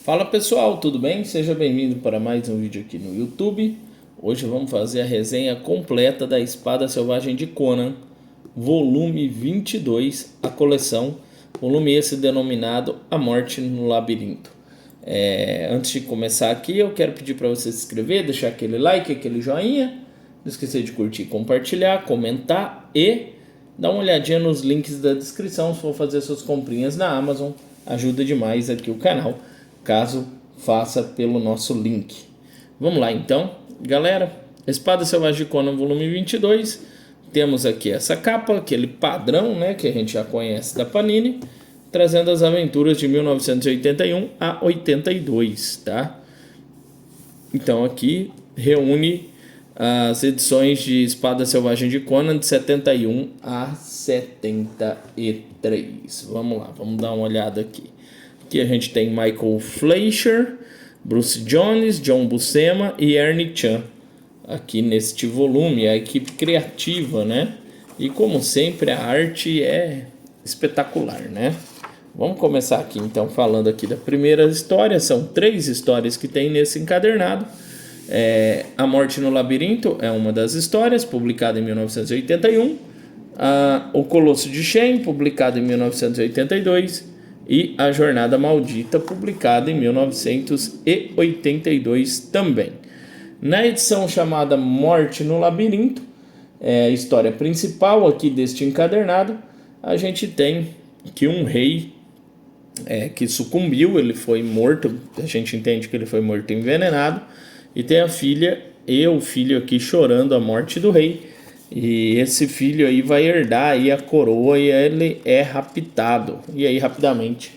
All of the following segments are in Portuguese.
Fala pessoal, tudo bem? Seja bem-vindo para mais um vídeo aqui no YouTube. Hoje vamos fazer a resenha completa da Espada Selvagem de Conan, volume 22, a coleção, volume esse denominado A Morte no Labirinto. Antes de começar aqui, eu quero pedir para você se inscrever, deixar aquele like, aquele joinha, não esquecer de curtir, compartilhar, comentar e dar uma olhadinha nos links da descrição se for fazer suas comprinhas na Amazon. Ajuda demais aqui o canal, caso faça pelo nosso link. Vamos lá então, galera. Espada Selvagem de Conan, volume 22. Temos aqui essa capa, aquele padrão, né, que a gente já conhece da Panini, trazendo as aventuras de 1981 a 82, tá? Então aqui reúne as edições de Espada Selvagem de Conan de 71 a 73. Vamos lá, vamos dar uma olhada aqui. Aqui a gente tem Michael Fleischer, Bruce Jones, John Buscema e Ernie Chan. Aqui neste volume, a equipe criativa, né? E como sempre, a arte é espetacular, né? Vamos começar aqui então falando aqui da primeira história. São 3 histórias que tem nesse encadernado. A Morte no Labirinto é uma das histórias, publicada em 1981. O Colosso de Shen, publicado em 1982. E A Jornada Maldita, publicada em 1982 também. Na edição chamada Morte no Labirinto, a história principal aqui deste encadernado, a gente tem que um rei que sucumbiu, ele foi morto, a gente entende que ele foi morto envenenado, e tem a filha e o filho aqui chorando a morte do rei, e esse filho aí vai herdar aí a coroa e ele é raptado. E aí rapidamente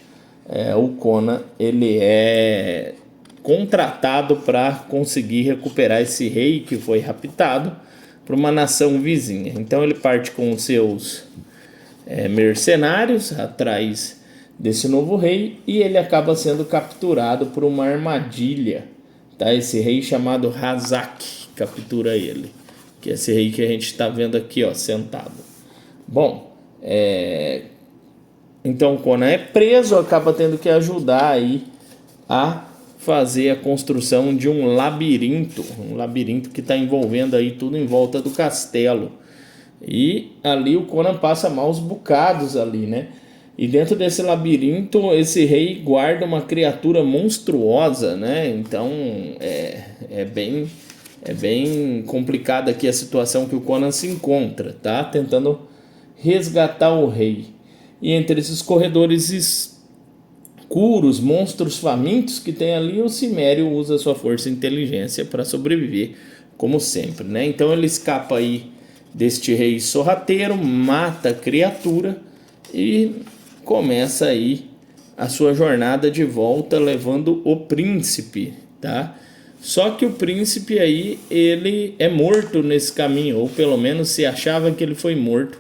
o Conan ele é contratado para conseguir recuperar esse rei que foi raptado para uma nação vizinha. Então ele parte com os seus mercenários atrás desse novo rei e ele acaba sendo capturado por uma armadilha, tá? Esse rei chamado Razak captura ele, que é esse rei que a gente está vendo aqui, ó, sentado. Bom, então Conan é preso, acaba tendo que ajudar aí a fazer a construção de um labirinto que está envolvendo aí tudo em volta do castelo. E ali o Conan passa maus bocados ali, né? E dentro desse labirinto, esse rei guarda uma criatura monstruosa, né? Então é bem complicada aqui a situação que o Conan se encontra, tá? Tentando resgatar o rei. E entre esses corredores escuros, monstros famintos que tem ali, o Cimério usa sua força e inteligência para sobreviver, como sempre, né? Então ele escapa aí deste rei sorrateiro, mata a criatura e começa aí a sua jornada de volta levando o príncipe, tá? Só que o príncipe aí, ele é morto nesse caminho, ou pelo menos se achava que ele foi morto.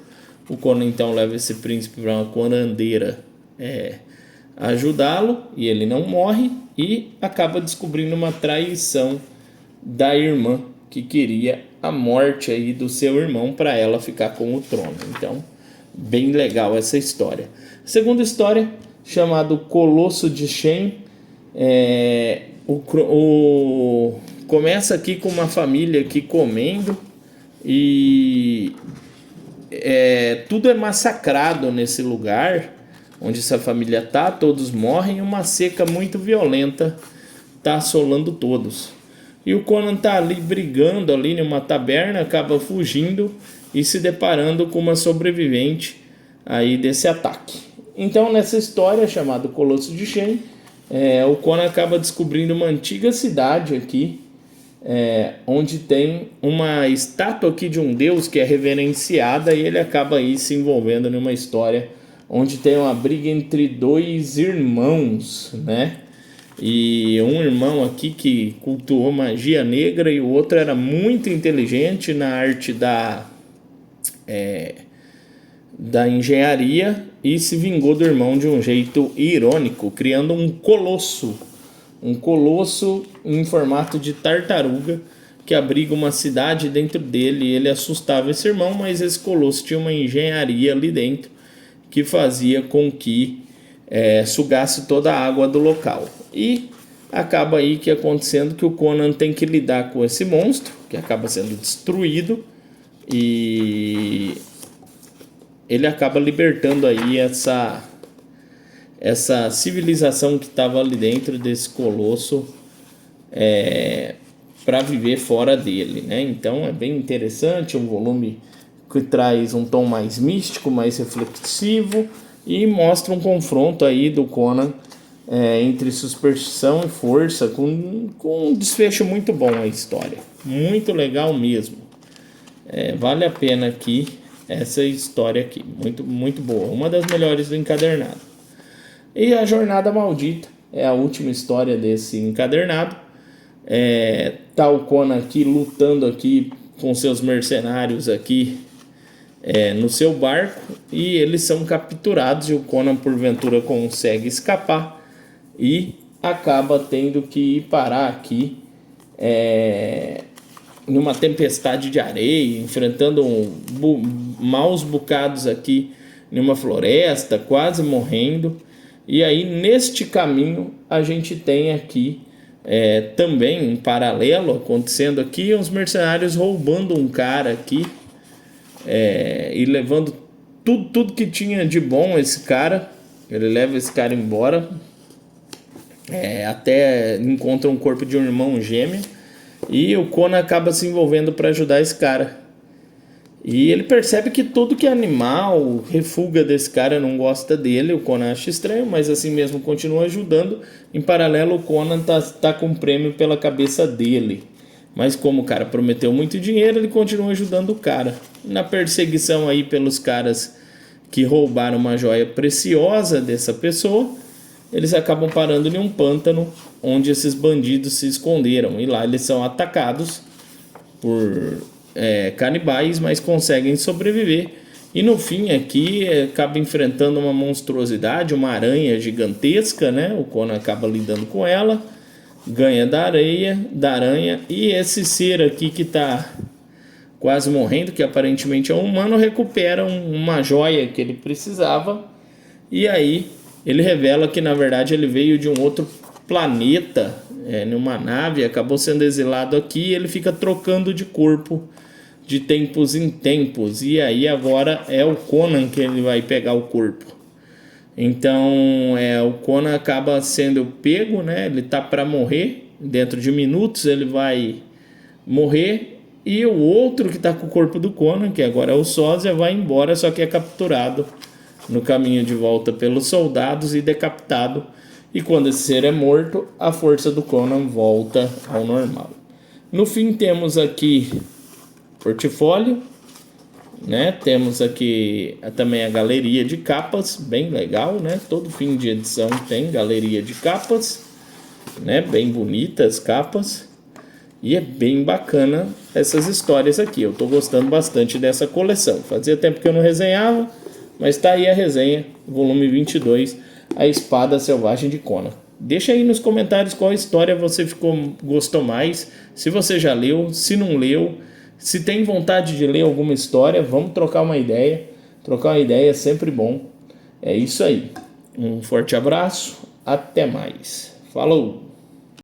O Conan então leva esse príncipe para uma curandeira ajudá-lo, e ele não morre, e acaba descobrindo uma traição da irmã, que queria a morte aí do seu irmão para ela ficar com o trono. Então, bem legal essa história. Segunda história, chamado Colosso de Shen, começa aqui com uma família aqui comendo e tudo é massacrado nesse lugar onde essa família tá, todos morrem, uma seca muito violenta tá assolando todos. E o Conan tá ali brigando ali numa taberna, acaba fugindo e se deparando com uma sobrevivente aí desse ataque. Então nessa história chamada Colosso de Shen, o Conan acaba descobrindo uma antiga cidade aqui, onde tem uma estátua aqui de um deus que é reverenciada, e ele acaba aí se envolvendo numa história onde tem uma briga entre 2 irmãos, né? E um irmão aqui que cultuou magia negra e o outro era muito inteligente na arte da engenharia e se vingou do irmão de um jeito irônico, criando um colosso em formato de tartaruga que abriga uma cidade dentro dele. Ele assustava esse irmão, mas esse colosso tinha uma engenharia ali dentro que fazia com que sugasse toda a água do local. E acaba aí que acontecendo que o Conan tem que lidar com esse monstro, que acaba sendo destruído, e ele acaba libertando aí essa civilização que estava ali dentro desse colosso, para viver fora dele, né? Então é bem interessante, um volume que traz um tom mais místico, mais reflexivo, e mostra um confronto aí do Conan entre superstição e força, com um desfecho muito bom a história, muito legal mesmo. Vale a pena aqui essa história aqui, muito, muito boa, uma das melhores do encadernado. E a Jornada Maldita é a última história desse encadernado. Tá o Conan aqui lutando aqui com seus mercenários aqui no seu barco, e eles são capturados, e o Conan porventura consegue escapar e acaba tendo que ir parar aqui numa tempestade de areia, enfrentando maus bocados aqui numa floresta, quase morrendo. E aí neste caminho a gente tem aqui também um paralelo acontecendo aqui, os mercenários roubando um cara aqui, e levando tudo que tinha de bom. Esse cara, ele leva esse cara embora, até encontra um corpo de um irmão gêmeo, e o Conan acaba se envolvendo para ajudar esse cara. E ele percebe que tudo que é animal, refuga desse cara, não gosta dele. O Conan acha estranho, mas assim mesmo continua ajudando. Em paralelo, o Conan tá com prêmio pela cabeça dele. Mas como o cara prometeu muito dinheiro, ele continua ajudando o cara. Na perseguição aí pelos caras que roubaram uma joia preciosa dessa pessoa, eles acabam parando em um pântano onde esses bandidos se esconderam. E lá eles são atacados por canibais, mas conseguem sobreviver. E no fim aqui acaba enfrentando uma monstruosidade, uma aranha gigantesca, né? O Conan acaba lidando com ela, ganha da aranha, e esse ser aqui que está quase morrendo, que aparentemente é um humano, recupera uma joia que ele precisava. E aí ele revela que na verdade ele veio de um outro planeta, numa nave, acabou sendo exilado aqui, e ele fica trocando de corpo de tempos em tempos, e aí agora é o Conan que ele vai pegar o corpo. Então o Conan acaba sendo pego, né? Ele tá para morrer, dentro de minutos ele vai morrer, e o outro que tá com o corpo do Conan, que agora é o Sósia, vai embora, só que é capturado no caminho de volta pelos soldados e decapitado. E quando esse ser é morto, a força do Conan volta ao normal. No fim temos aqui portfólio, né? Temos aqui também a galeria de capas, bem legal, né? Todo fim de edição tem galeria de capas, né? Bem bonitas capas, e é bem bacana essas histórias aqui. Eu tô gostando bastante dessa coleção. Fazia tempo que eu não resenhava, mas tá aí a resenha, volume 22, A Espada Selvagem de Conan. Deixa aí nos comentários qual história você gostou mais, se você já leu, se não leu, se tem vontade de ler alguma história, vamos trocar uma ideia. Trocar uma ideia é sempre bom. É isso aí. Um forte abraço, até mais. Falou!